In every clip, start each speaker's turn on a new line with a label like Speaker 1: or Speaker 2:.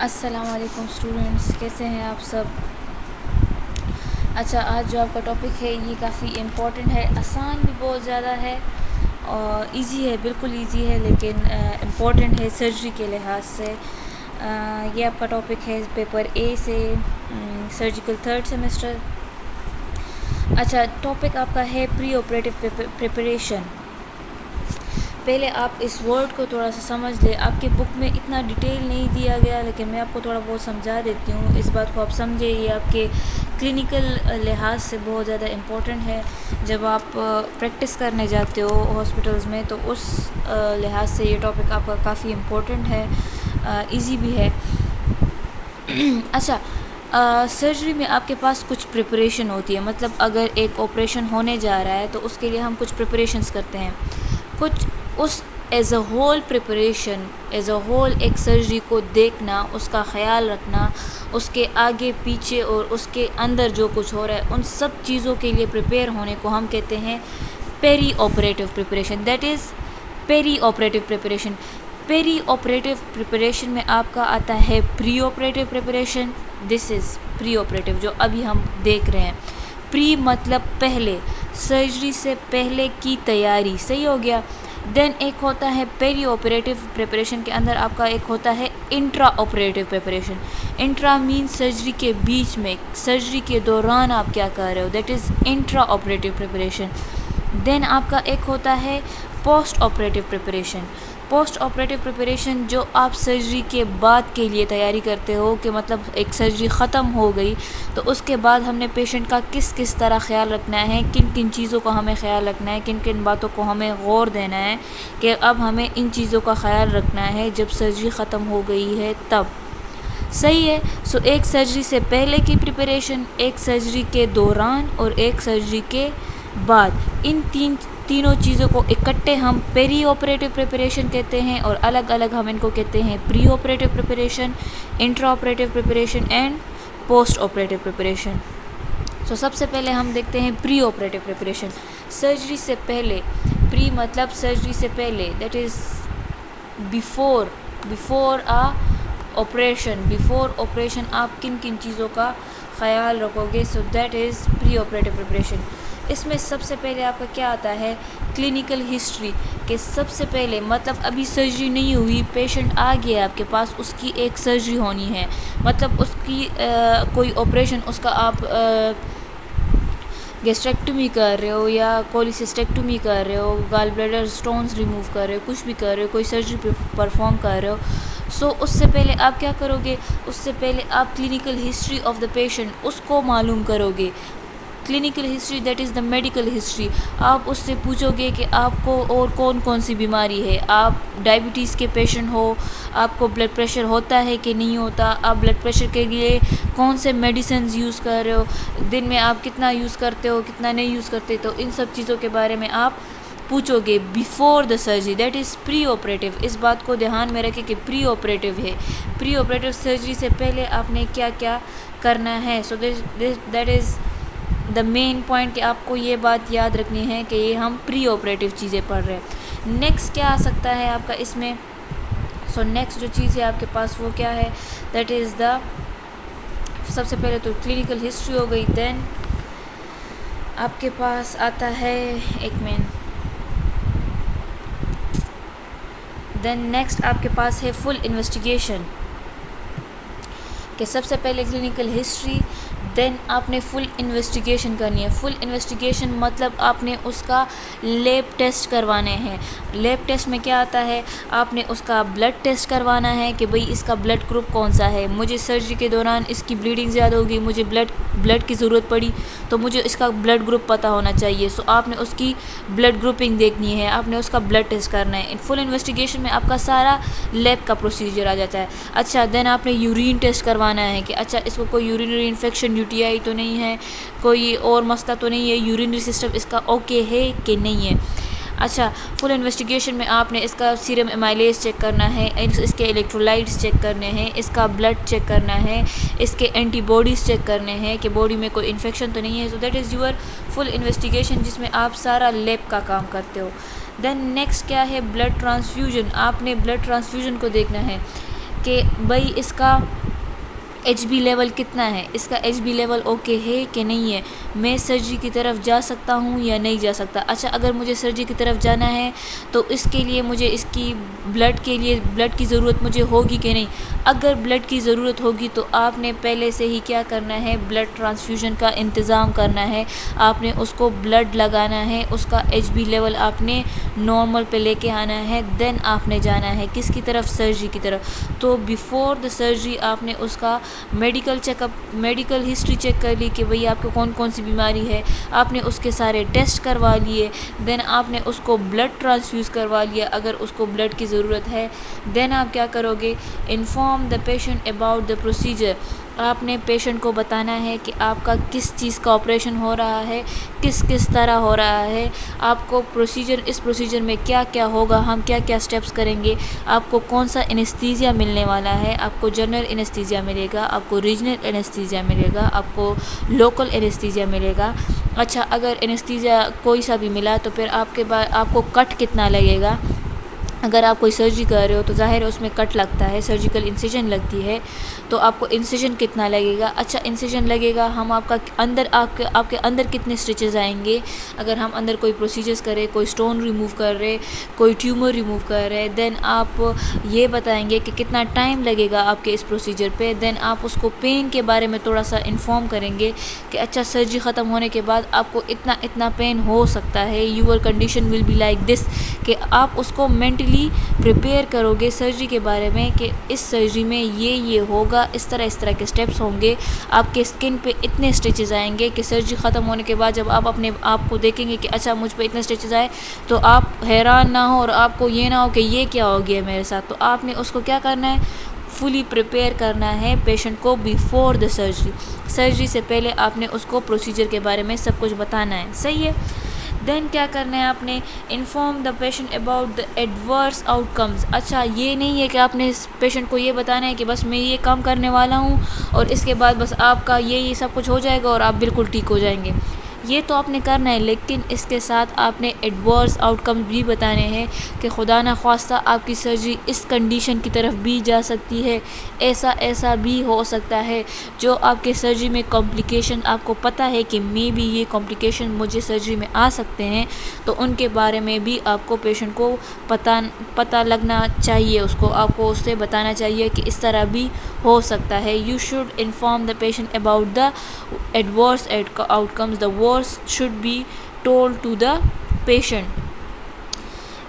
Speaker 1: السلام علیکم اسٹوڈنٹس، کیسے ہیں آپ سب؟ اچھا، آج جو آپ کا ٹاپک ہے یہ کافی امپورٹنٹ ہے، آسان بھی بہت زیادہ ہے اور ایزی ہے، بالکل ایزی ہے، لیکن امپورٹنٹ ہے سرجری کے لحاظ سے۔ یہ آپ کا ٹاپک ہے پیپر اے سے، سرجیکل تھرڈ سیمسٹر۔ اچھا، ٹاپک آپ کا ہے پری آپریٹو پریپریشن۔ پہلے آپ اس ورڈ کو تھوڑا سا سمجھ لیں، آپ کے بک میں اتنا ڈیٹیل نہیں دیا گیا، لیکن میں آپ کو تھوڑا بہت سمجھا دیتی ہوں، اس بات کو آپ سمجھیں۔ یہ آپ کے کلینیکل لحاظ سے بہت زیادہ امپورٹنٹ ہے، جب آپ پریکٹس کرنے جاتے ہو ہاسپٹلز میں، تو اس لحاظ سے یہ ٹاپک آپ کا کافی امپورٹنٹ ہے، ایزی بھی ہے۔ اچھا، سرجری میں آپ کے پاس کچھ پریپریشن ہوتی ہے، مطلب اگر ایک آپریشن ہونے جا رہا ہے تو اس کے لیے ہم کچھ پریپریشنز کرتے ہیں، کچھ اس as a whole preparation, as a whole ایک سرجری کو دیکھنا، اس کا خیال رکھنا، اس کے آگے پیچھے اور اس کے اندر جو کچھ ہو رہا ہے ان سب چیزوں کے لیے پریپیئر ہونے کو ہم کہتے ہیں perioperative preparation, that is perioperative preparation. Perioperative preparation میں آپ کا آتا ہے preoperative preparation, this is preoperative جو ابھی ہم دیکھ رہے ہیں۔ پری مطلب پہلے، سرجری سے پہلے کی تیاری، صحیح ہو گیا۔ دین ایک ہوتا ہے پیری آپریٹو پریپریشن کے اندر آپ کا ایک ہوتا ہے انٹرا آپریٹو پریپریشن۔ انٹرا مین سرجری کے بیچ میں، سرجری کے دوران آپ کیا کر رہے ہو، that is intraoperative preparation. Then آپ کا ایک ہوتا ہے postoperative preparation. Postoperative preparation جو آپ سرجری کے بعد کے لیے تیاری کرتے ہو، کہ مطلب ایک سرجری ختم ہو گئی تو اس کے بعد ہم نے پیشنٹ کا کس طرح خیال رکھنا ہے، کن کن چیزوں کا ہمیں خیال رکھنا ہے، کن کن باتوں کو ہمیں غور دینا ہے کہ اب ہمیں ان چیزوں کا خیال رکھنا ہے جب سرجری ختم ہو گئی ہے تب، صحیح ہے۔ سو ایک سرجری سے پہلے کی پریپریشن، ایک سرجری کے دوران اور ایک سرجری کے بعد، ان تینوں چیزوں کو اکٹھے ہم پیری آپریٹو پریپریشن کہتے ہیں، اور الگ الگ ہم ان کو کہتے ہیں preoperative preparation, intraoperative preparation and postoperative preparation. So سب سے پہلے ہم دیکھتے ہیں پری آپریٹو پریپریشن، سرجری سے پہلے۔ پری مطلب سرجری سے پہلے، that is before operation, before operation آپ کن کن چیزوں کا خیال رکھو گے، so that is preoperative preparation. اس میں سب سے پہلے آپ کا کیا آتا ہے کلینیکل ہسٹری، کہ سب سے پہلے مطلب ابھی سرجری نہیں ہوئی، پیشنٹ آ گیا آپ کے پاس، اس کی ایک سرجری ہونی ہے، مطلب اس کی کوئی آپریشن، اس کا آپ گیسٹریکٹومی کر رہے ہو یا کولیسسٹیکٹومی کر رہے ہو، گال بلیڈر سٹونز ریموو کر رہے ہو، کچھ بھی کر رہے ہو، کوئی سرجری پرفارم کر رہے ہو، سو اس سے پہلے آپ کیا کرو گے، اس سے پہلے آپ clinical history of the patient اس کو معلوم کرو گے۔ Clinical history that is the medical history, آپ اس سے پوچھو گے کہ آپ کو اور کون سی بیماری ہے، آپ ڈائبٹیز کے پیشنٹ ہو، آپ کو بلڈ پریشر ہوتا ہے کہ نہیں ہوتا، آپ بلڈ پریشر کے لیے کون سے میڈیسنز یوز کر رہے ہو، دن میں آپ کتنا یوز کرتے ہو، کتنا نہیں یوز کرتے، تو ان سب چیزوں کے بارے میں آپ پوچھو گے before the surgery, that is preoperative. اس بات کو دھیان میں رکھیں کہ پری آپریٹو ہے، پری آپریٹو سرجری سے پہلے آپ نے کیا کیا کرنا ہے، so that is the main point, کہ آپ کو یہ بات یاد رکھنی ہے کہ یہ ہم پری آپریٹو چیزیں پڑھ رہے ہیں۔ نیکسٹ کیا آ سکتا ہے آپ کا اس میں، سو نیکسٹ جو چیز ہے آپ کے پاس وہ کیا ہے، دیٹ از دا، سب سے پہلے تو کلینیکل ہسٹری ہو گئی، دین آپ کے پاس آتا ہے ایک منٹ، دین نیکسٹ آپ کے پاس ہے فل انویسٹیگیشن، کہ سب سے پہلے کلینیکل ہسٹری، دین آپ نے فل انویسٹیگیشن کرنی ہے۔ فل انویسٹیگیشن مطلب آپ نے اس کا لیب ٹیسٹ کروانے ہیں۔ لیب ٹیسٹ میں کیا آتا ہے، آپ نے اس کا بلڈ ٹیسٹ کروانا ہے کہ بھئی اس کا بلڈ گروپ کون سا ہے، مجھے سرجری کے دوران اس کی بلیڈنگ زیادہ ہوگی، مجھے بلڈ کی ضرورت پڑی تو مجھے اس کا بلڈ گروپ پتہ ہونا چاہیے، سو آپ نے اس کی بلڈ گروپنگ دیکھنی ہے، آپ نے اس کا بلڈ ٹیسٹ کرنا ہے۔ فل انویسٹیگیشن میں آپ کا سارا لیب کا پروسیجر آ جاتا ہے۔ اچھا، دین آپ نے یورین ٹیسٹ کروانا ہے کہ اچھا اس کو کوئی urinary infection, U T I تو نہیں ہے، کوئی اور مسئلہ تو نہیں ہے، یورینری سسٹم اس کا اوکے ہے کہ نہیں ہے۔ اچھا، فل انویسٹیگیشن میں آپ نے اس کا سیرم ایمائلیز چیک کرنا ہے، اس کے الیکٹرولائٹس چیک کرنے ہیں، اس کا بلڈ چیک کرنا ہے، اس کے اینٹی باڈیز چیک کرنے ہیں کہ باڈی میں کوئی انفیکشن تو نہیں ہے، so that is your full investigation, جس میں آپ سارا لیب کا کام کرتے ہو۔ دین نیکسٹ کیا ہے، بلڈ ٹرانسفیوژن، آپ نے بلڈ ٹرانسفیوژن کو دیکھنا ہے کہ بھائی اس کا ایچ بی لیول کتنا ہے، اس کا ایچ بی لیول اوکے ہے کہ نہیں ہے، میں سرجری کی طرف جا سکتا ہوں یا نہیں جا سکتا۔ اچھا اگر مجھے سرجری کی طرف جانا ہے تو اس کے لیے مجھے اس کی بلڈ کی ضرورت مجھے ہوگی کہ نہیں۔ اگر بلڈ کی ضرورت ہوگی تو آپ نے پہلے سے ہی کیا کرنا ہے، بلڈ ٹرانسفیوژن کا انتظام کرنا ہے، آپ نے اس کو بلڈ لگانا ہے، اس کا ایچ بی لیول آپ نے نارمل پہ لے کے آنا ہے، دین آپ نے جانا ہے کس کی طرف، سرجری کی طرف۔ تو بیفور دا سرجری آپ نے اس کا میڈیکل ہسٹری چیک کر لی کہ بھئی آپ کو کون کون سی بیماری ہے، آپ نے اس کے سارے ٹیسٹ کروا لیے، دین آپ نے اس کو بلڈ ٹرانسفیوز کروا لیا اگر اس کو بلڈ کی ضرورت ہے۔ دین آپ کیا کرو گے، inform the patient about the procedure, آپ نے پیشنٹ کو بتانا ہے کہ آپ کا کس چیز کا آپریشن ہو رہا ہے، کس طرح ہو رہا ہے، آپ کو اس پروسیجر میں کیا کیا ہوگا، ہم کیا کیا سٹیپس کریں گے، آپ کو کون سا انیستھیزیا ملنے والا ہے، آپ کو جنرل انیستھیزیا ملے گا، آپ کو ریجنل انیستھیزیا ملے گا، آپ کو لوکل انیستھیزیا ملے گا۔ اچھا اگر انیستھیزیا کوئی سا بھی ملا تو پھر آپ کو کٹ کتنا لگے گا۔ اگر آپ کوئی سرجری کر رہے ہو تو ظاہر ہے اس میں کٹ لگتا ہے، سرجیکل انسیجن لگتی ہے، تو آپ کو انسیجن کتنا لگے گا۔ اچھا انسیجن لگے گا، ہم آپ کے اندر کتنے سٹچز آئیں گے، اگر ہم اندر کوئی پروسیجرز کریں، کوئی سٹون ریموو کر رہے، کوئی ٹیومر ریموو کر رہے، دین آپ یہ بتائیں گے کہ کتنا ٹائم لگے گا آپ کے اس پروسیجر پہ۔ دین آپ اس کو پین کے بارے میں تھوڑا سا انفارم کریں گے کہ اچھا سرجری ختم ہونے کے بعد آپ کو اتنا پین ہو سکتا ہے، your condition will be like this, کہ آپ اس کو مینٹلی پریپیئر کرو گے سرجری کے بارے میں کہ اس سرجری میں یہ ہوگا، اس طرح کے سٹیپس ہوں گے، آپ کے اسکن پہ اتنے سٹیچز آئیں گے کہ سرجری ختم ہونے کے بعد جب آپ اپنے آپ کو دیکھیں گے کہ اچھا مجھ پہ اتنے سٹیچز آئے تو آپ حیران نہ ہو اور آپ کو یہ نہ ہو کہ یہ کیا ہو گیا میرے ساتھ۔ تو آپ نے اس کو کیا کرنا ہے، فلی پریپیئر کرنا ہے پیشنٹ کو بیفور دا سرجری سے پہلے آپ نے اس کو پروسیجر کے بارے میں سب کچھ بتانا ہے، صحیح ہے۔ دین کیا کرنا ہے آپ نے، inform the patient about the adverse out comes. اچھا یہ نہیں ہے کہ آپ نے پیشنٹ کو یہ بتانا ہے کہ بس میں یہ کام کرنے والا ہوں اور اس کے بعد بس آپ کا یہ سب کچھ ہو جائے گا اور آپ بالکل ٹھیک ہو جائیں گے، یہ تو آپ نے کرنا ہے، لیکن اس کے ساتھ آپ نے ایڈورس آؤٹ کم بھی بتانے ہیں کہ خدا نہ خواستہ آپ کی سرجری اس کنڈیشن کی طرف بھی جا سکتی ہے، ایسا بھی ہو سکتا ہے جو آپ کے سرجری میں کمپلیکیشن، آپ کو پتہ ہے کہ مے بی یہ کمپلیکیشن مجھے سرجری میں آ سکتے ہیں، تو ان کے بارے میں بھی آپ کو پیشنٹ کو پتہ لگنا چاہیے، آپ کو اس سے بتانا چاہیے کہ اس طرح بھی ہو سکتا ہے۔ You should inform the patient about the adverse outcomes, the worse should be told to the patient.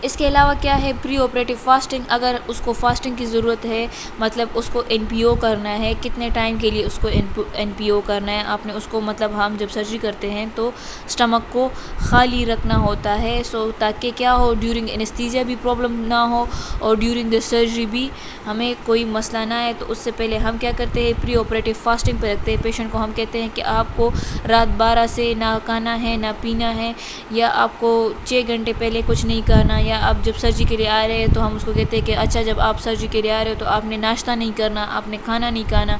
Speaker 1: اس کے علاوہ کیا ہے، پری آپریٹیو فاسٹنگ، اگر اس کو فاسٹنگ کی ضرورت ہے، مطلب اس کو این پی او کرنا ہے، کتنے ٹائم کے لیے اس کو این پی او کرنا ہے، آپ نے اس کو مطلب ہم جب سرجری کرتے ہیں تو سٹمک کو خالی رکھنا ہوتا ہے، تاکہ کیا ہو، ڈیورنگ انیستھیزیا بھی پرابلم نہ ہو اور ڈیورنگ دا سرجری بھی ہمیں کوئی مسئلہ نہ ہے۔ تو اس سے پہلے ہم کیا کرتے ہیں، پری آپریٹیو فاسٹنگ پہ رکھتے ہیں پیشنٹ کو، ہم کہتے ہیں کہ آپ کو رات 12 سے نہ کھانا ہے نہ پینا ہے، یا آپ کو 6 گھنٹے پہلے کچھ نہیں کرنا، یا آپ جب سرجری کے لیے آ رہے ہیں تو ہم اس کو کہتے ہیں کہ اچھا جب آپ سرجری کے لیے آ رہے ہو تو آپ نے ناشتہ نہیں کرنا، آپ نے کھانا نہیں کھانا۔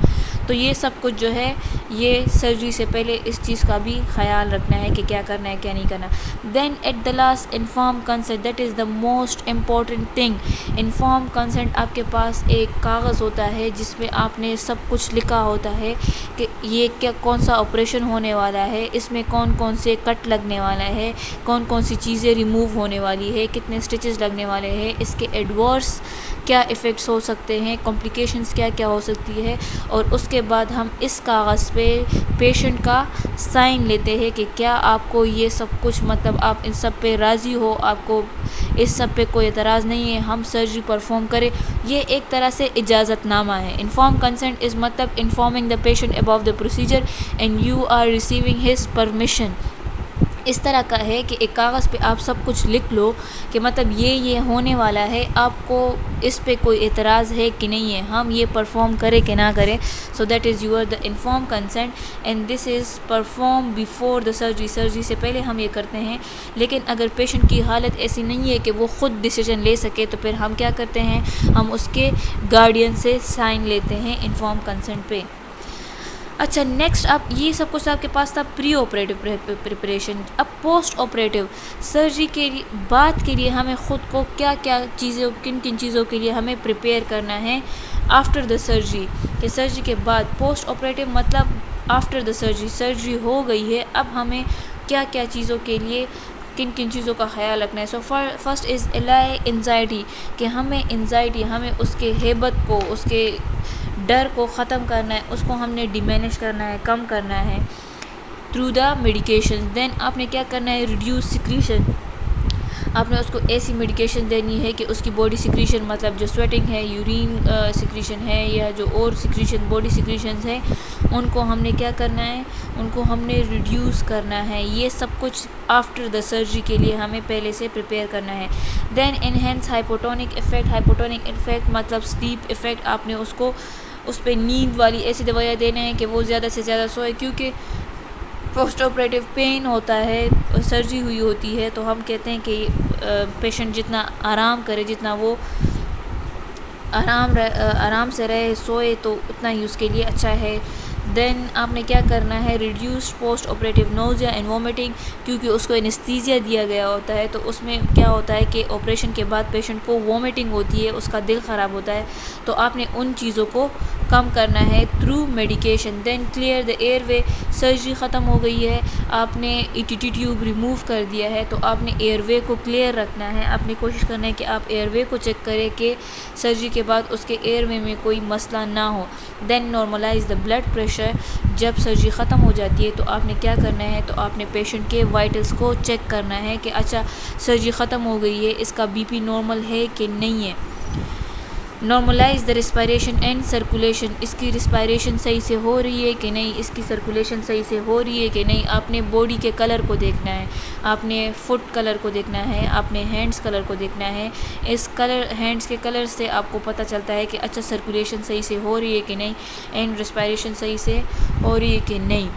Speaker 1: تو یہ سب کچھ جو ہے یہ سرجری سے پہلے اس چیز کا بھی خیال رکھنا ہے کہ کیا کرنا ہے کیا نہیں کرنا۔ Then at the last inform consent, that is the most important thing. Inform consent, آپ کے پاس ایک کاغذ ہوتا ہے جس میں آپ نے سب کچھ لکھا ہوتا ہے کہ یہ کون سا آپریشن ہونے والا ہے، اس میں کون سے کٹ لگنے والا ہے، کون سی چیزیں ریموو ہونے والی ہے، کتنے سٹچز لگنے والے ہیں، اس کے ایڈورس کیا ایفیکٹس ہو سکتے ہیں، کمپلیکیشنز کیا ہو سکتی ہے، اور اس کے بعد ہم اس کاغذ پہ پیشنٹ کا سائن لیتے ہیں کہ کیا آپ کو یہ سب کچھ، مطلب آپ ان سب پہ راضی ہو، آپ کو اس سب پہ کوئی اعتراض نہیں ہے، ہم سرجری پرفارم کریں۔ یہ ایک طرح سے اجازت نامہ ہے۔ انفارم کنسنٹ از مطلب informing the patient about the procedure and you are receiving his permission. اس طرح کا ہے کہ ایک کاغذ پہ آپ سب کچھ لکھ لو کہ مطلب یہ ہونے والا ہے، آپ کو اس پہ کوئی اعتراض ہے کہ نہیں ہے، ہم یہ پرفارم کریں کہ نہ کریں۔ So that is your the inform consent and this is perform before the surgery سے پہلے ہم یہ کرتے ہیں۔ لیکن اگر پیشنٹ کی حالت ایسی نہیں ہے کہ وہ خود ڈیسیجن لے سکے تو پھر ہم کیا کرتے ہیں، ہم اس کے گارڈین سے سائن لیتے ہیں انفارم کنسنٹ پہ۔ اچھا نیکسٹ اب یہ سب کچھ آپ کے پاس تھا پری آپریٹو پریپریشن. اب پوسٹ آپریٹو سرجری کے بعد کے لیے ہمیں خود کو کیا کیا چیزیں کن کن چیزوں کے لیے ہمیں پریپیئر کرنا ہے آفٹر دا سرجری. کہ سرجری کے بعد پوسٹ آپریٹو مطلب آفٹر دا سرجری ہو گئی ہے اب ہمیں کیا کیا چیزوں کے لیے کن کن چیزوں کا خیال رکھنا ہے. So first is Allai anxiety کہ ہمیں انزائٹی ہمیں اس کے ہیبت کو اس کے ڈر کو ختم کرنا ہے, اس کو ہم نے ڈیمینش کرنا ہے, کم کرنا ہے تھرو دا میڈیکیشن. دین آپ نے کیا کرنا ہے ریڈیوس سیکریشن. آپ نے اس کو ایسی میڈیکیشن دینی ہے کہ اس کی باڈی سیکریشن مطلب جو سویٹنگ ہے, یورین سیکریشن ہے یا جو اور سیکریشن باڈی سیکریشنز ہیں ان کو ہم نے کیا کرنا ہے, ان کو ہم نے ریڈیوس کرنا ہے. یہ سب کچھ آفٹر دا سرجری کے لیے ہمیں پہلے سے پریپیئر کرنا ہے. دین انہینس ہائپوٹونک افیکٹ. ہائپوٹونک افیکٹ مطلب سلیپ افیکٹ. آپ نے اس پہ نیند والی ایسی دوائیاں دینا ہے کہ وہ زیادہ سے زیادہ سوئے, کیونکہ پوسٹ آپریٹو پین ہوتا ہے, سرجری ہوئی ہوتی ہے, تو ہم کہتے ہیں کہ پیشنٹ جتنا آرام کرے, جتنا وہ آرام سے رہے, سوئے, تو اتنا ہی اس کے لیے اچھا ہے. دین آپ نے کیا کرنا ہے reduce post operative نوزیا and vomiting, کیونکہ اس کو انستھیزیا دیا گیا ہوتا ہے, تو اس میں کیا ہوتا ہے کہ آپریشن کے بعد پیشنٹ کو وومیٹنگ ہوتی ہے, اس کا دل خراب ہوتا ہے, تو آپ نے ان چیزوں کو کم کرنا ہے through medication. Then clear the airway. Surgery ختم ہو گئی ہے, آپ نے E T T tube remove کر دیا ہے, تو آپ نے ایئر وے کو کلیئر رکھنا ہے. آپ نے کوشش کرنا ہے کہ آپ ایئر وے کو چیک کریں کہ سرجری کے بعد اس کے ایئر وے میں کوئی مسئلہ نہ ہو. دین نارملائز دا بلڈ پریشر. جب سرجری ختم ہو جاتی ہے تو آپ نے کیا کرنا ہے, تو آپ نے پیشنٹ کے وائٹلس کو چیک کرنا ہے کہ اچھا سرجری ختم ہو گئی ہے, اس کا بی پی نارمل ہے کہ نہیں ہے. Normalize the respiration and circulation. اس کی ریسپائریشن صحیح سے ہو رہی ہے کہ نہیں, اس کی سرکولیشن صحیح سے ہو رہی ہے کہ نہیں. آپ نے باڈی کے کلر کو دیکھنا ہے, آپ نے فٹ کلر کو دیکھنا ہے, آپ نے ہینڈس کلر کو دیکھنا ہے. اس ہینڈس کے کلر سے آپ کو پتہ چلتا ہے کہ اچھا سرکولیشن صحیح سے ہو رہی ہے کہ نہیں, اینڈ ریسپائریشن صحیح سے ہو رہی ہے کہ نہیں.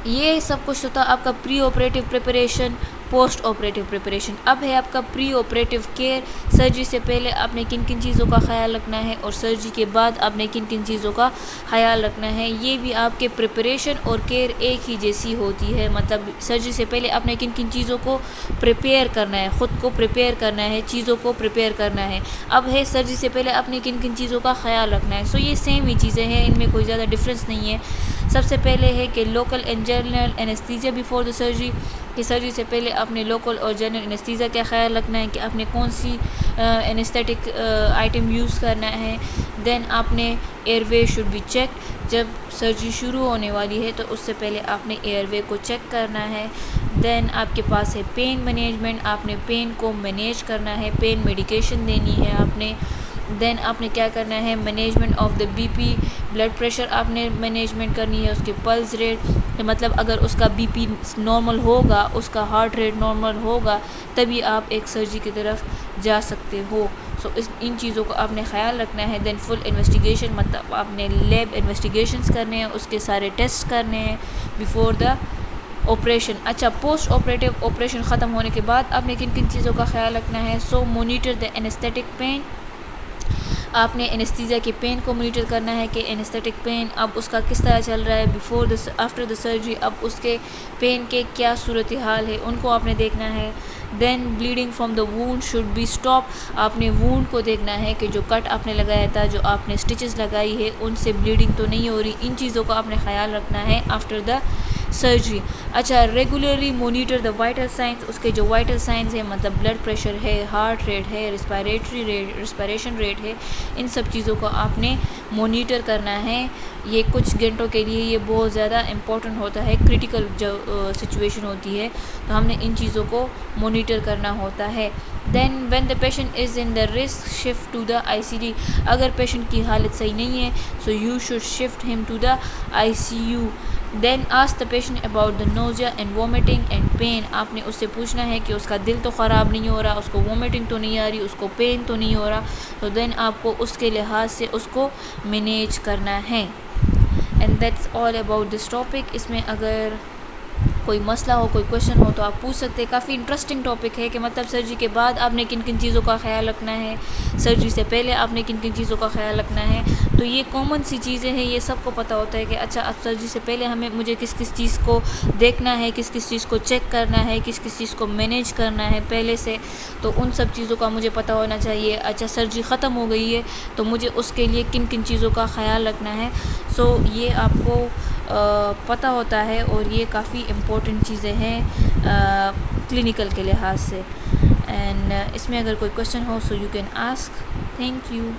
Speaker 1: یہ سب کچھ ہوتا آپ کا preoperative preparation, postoperative preparation. اب ہے آپ کا پری آپریٹو کیئر. سرجری سے پہلے آپ نے کن کن چیزوں کا خیال رکھنا ہے, اور سرجری کے بعد آپ نے کن کن چیزوں کا خیال رکھنا ہے. یہ بھی آپ کے پریپریشن اور کیئر ایک ہی جیسی ہوتی ہے, مطلب سرجری سے پہلے آپ نے کن کن چیزوں کو پریپیئر کرنا ہے, خود کو پریپیئر کرنا ہے, چیزوں کو پریپیئر کرنا ہے. اب ہے سرجری سے پہلے آپ نے کن کن چیزوں کا خیال رکھنا ہے. سو یہ سیم ہی چیزیں ہیں, ان میں کوئی زیادہ ڈفرینس نہیں ہے. سب سے پہلے ہے کہ local and general anaesthesia before the surgery. کہ سرجری سے پہلے آپ نے لوکل اور جنرل اینستھیزیا کا خیال رکھنا ہے کہ آپ نے کون سی اینستھیٹک آئٹم یوز کرنا ہے. دین آپ نے airway should be check. جب سرجری شروع ہونے والی ہے تو اس سے پہلے آپ نے ایئر وے کو چیک کرنا ہے. دین آپ کے پاس ہے پین مینجمنٹ. آپ نے پین کو مینیج کرنا ہے, پین میڈیکیشن دینی ہے آپ نے. دین آپ نے کیا کرنا ہے management of the B P, blood pressure آپ نے مینجمنٹ کرنی ہے, اس کے پلس ریٹ, مطلب اگر اس کا بی پی نارمل ہوگا, اس کا ہارٹ ریٹ نارمل ہوگا, تبھی آپ ایک سرجری کی طرف جا سکتے ہو. سو ان چیزوں کو آپ نے خیال رکھنا ہے. دین فل انویسٹیگیشن, مطلب آپ نے لیب انویسٹیگیشنس کرنے ہیں, اس کے سارے ٹیسٹ کرنے ہیں بیفور دا آپریشن. اچھا پوسٹ آپریٹو آپریشن ختم ہونے کے بعد آپ نے کن کن چیزوں کا خیال رکھنا ہے. سو مونیٹر دا اینستھیٹک پین. آپ نے اینستھیزیا کے پین کو مانیٹر کرنا ہے کہ اینستھیٹک پین اب اس کا کس طرح چل رہا ہے آفٹر دا سرجری, اب اس کے پین کے کیا صورتحال ہے, ان کو آپ نے دیکھنا ہے. Then bleeding from the wound should be stop. آپ نے وونڈ کو دیکھنا ہے کہ جو کٹ آپ نے لگایا تھا, جو آپ نے اسٹچز لگائی ہے, ان سے بلیڈنگ تو نہیں ہو رہی. ان چیزوں کا آپ نے خیال رکھنا ہے آفٹر دا سرجری. اچھا regularly monitor the vital science. اس کے جو وائٹل سائنس ہیں, مطلب بلڈ پریشر ہے, ہارٹ ریٹ ہے, ریسپائریشن ریٹ ہے, ان سب چیزوں کو آپ نے مونیٹر کرنا ہے. یہ کچھ گھنٹوں کے لیے یہ بہت زیادہ امپورٹنٹ ہوتا ہے, کریٹیکل جو سچویشن ہوتی ہے, تو ہم نے ان چیزوں کو مونیٹر کرنا ہوتا ہے. Then when the patient is in the risk shift to the I C D. اگر پیشنٹ کی حالت صحیح نہیں ہے, سو یو شوڈ شفٹ ہم to the I C U. Then ask the patient about the nausea and vomiting and pain. آپ نے اس سے پوچھنا ہے کہ اس کا دل تو خراب نہیں ہو رہا, اس کو وومیٹنگ تو نہیں آ رہی, اس کو پین تو نہیں ہو رہا, تو دین آپ کو اس کے لحاظ سے اس کو مینیج کرنا ہے. And that's all about this topic. اس میں اگر کوئی مسئلہ ہو, کوئی کویشچن ہو تو آپ پوچھ سکتے ہیں. کافی انٹرسٹنگ ٹاپک ہے کہ مطلب سرجری کے بعد آپ نے کن کن چیزوں کا خیال رکھنا ہے, سرجری سے پہلے آپ نے کن کن چیزوں کا خیال رکھنا ہے. تو یہ کامن سی چیزیں ہیں, یہ سب کو پتہ ہوتا ہے کہ اچھا اب سرجری سے پہلے مجھے کس کس چیز کو دیکھنا ہے, کس کس چیز کو چیک کرنا ہے, کس کس چیز کو مینیج کرنا ہے پہلے سے. تو ان سب چیزوں کا مجھے پتہ ہونا چاہیے. اچھا سرجری ختم ہو گئی ہے تو مجھے اس کے لیے کن کن چیزوں کا خیال رکھنا ہے. سو یہ آپ کو پتہ ہوتا ہے, اور یہ کافی امپورٹنٹ چیزیں ہیں کلینیکل کے لحاظ سے. اینڈ اس میں اگر کوئی question who so you can ask. Thank you.